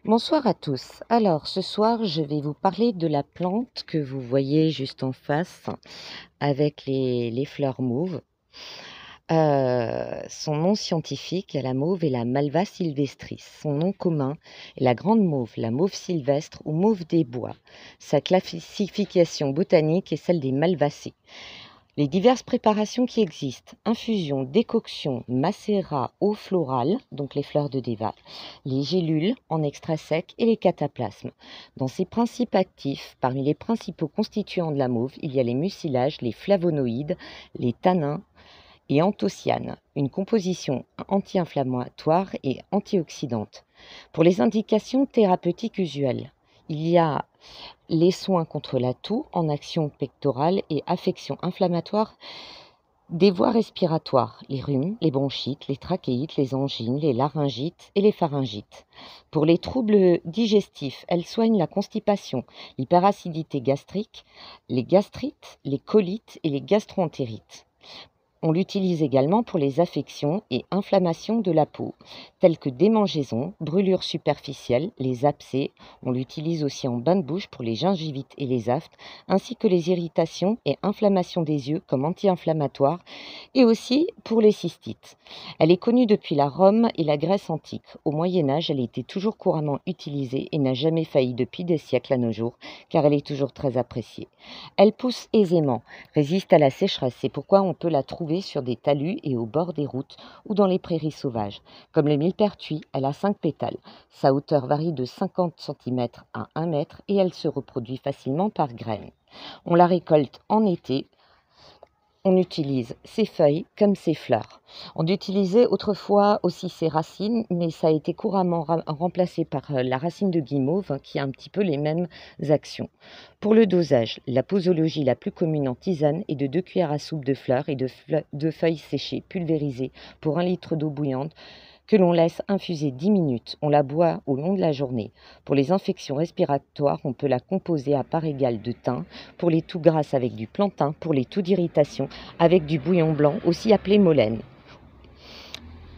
Bonsoir à tous. Alors, ce soir, je vais vous parler de la plante que vous voyez juste en face avec les fleurs mauves. Son nom scientifique à la mauve est la Malva sylvestris. Son nom commun est la grande mauve, la mauve sylvestre ou mauve des bois. Sa classification botanique est celle des Malvacées. Les diverses préparations qui existent, infusion, décoction, macérat, eau florale, donc les fleurs de déva, les gélules en extrait sec et les cataplasmes. Dans ces principes actifs, parmi les principaux constituants de la mauve, il y a les mucilages, les flavonoïdes, les tanins et anthocyanes, une composition anti-inflammatoire et antioxydante. Pour les indications thérapeutiques usuelles, il y a les soins contre la toux en action pectorale et affections inflammatoires des voies respiratoires, les rhumes, les bronchites, les trachéites, les angines, les laryngites et les pharyngites. Pour les troubles digestifs, elle soigne la constipation, l'hyperacidité gastrique, les gastrites, les colites et les gastroentérites. On l'utilise également pour les affections et inflammations de la peau, telles que démangeaisons, brûlures superficielles, les abcès. On l'utilise aussi en bain de bouche pour les gingivites et les aftes, ainsi que les irritations et inflammations des yeux comme anti-inflammatoire, et aussi pour les cystites. Elle est connue depuis la Rome et la Grèce antique. Au Moyen Âge, elle était toujours couramment utilisée et n'a jamais failli depuis des siècles à nos jours, car elle est toujours très appréciée. Elle pousse aisément, résiste à la sécheresse, c'est pourquoi on peut la trouver sur des talus et au bord des routes ou dans les prairies sauvages. Comme le millepertuis, elle a 5 pétales. Sa hauteur varie de 50 cm à 1 mètre et elle se reproduit facilement par graines. On la récolte en été. On utilise ses feuilles comme ses fleurs. On utilisait autrefois aussi ses racines, mais ça a été couramment remplacé par la racine de guimauve, qui a un petit peu les mêmes actions. Pour le dosage, la posologie la plus commune en tisane est de 2 cuillères à soupe de fleurs et de feuilles séchées pulvérisées pour 1 litre d'eau bouillante que l'on laisse infuser 10 minutes. On la boit au long de la journée. Pour les infections respiratoires, on peut la composer à part égale de thym, pour les toux grasses avec du plantain, pour les toux d'irritation avec du bouillon blanc, aussi appelé molène.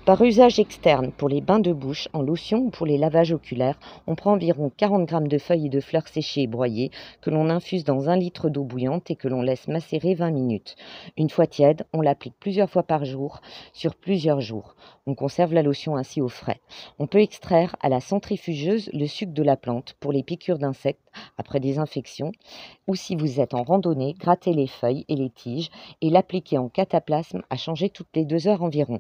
Par usage externe, pour les bains de bouche, en lotion ou pour les lavages oculaires, on prend environ 40 g de feuilles et de fleurs séchées et broyées que l'on infuse dans 1 litre d'eau bouillante et que l'on laisse macérer 20 minutes. Une fois tiède, on l'applique plusieurs fois par jour sur plusieurs jours. On conserve la lotion ainsi au frais. On peut extraire à la centrifugeuse le sucre de la plante pour les piqûres d'insectes après des infections, ou si vous êtes en randonnée, gratter les feuilles et les tiges et l'appliquer en cataplasme à changer toutes les 2 heures environ.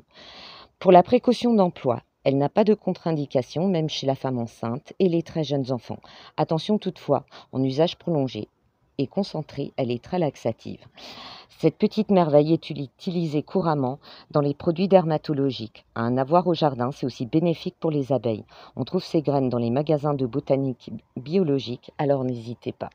Pour la précaution d'emploi, elle n'a pas de contre-indication, même chez la femme enceinte et les très jeunes enfants. Attention toutefois, en usage prolongé et concentré, elle est très laxative. Cette petite merveille est utilisée couramment dans les produits dermatologiques. À en avoir au jardin, c'est aussi bénéfique pour les abeilles. On trouve ces graines dans les magasins de botanique biologique, alors n'hésitez pas.